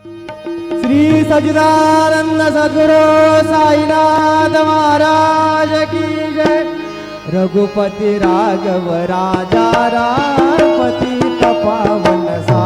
श्री सच्चिदानंद सद्गुरु साईनाथ महाराज की जय। रघुपति राघव राजा राम पतित पावन सा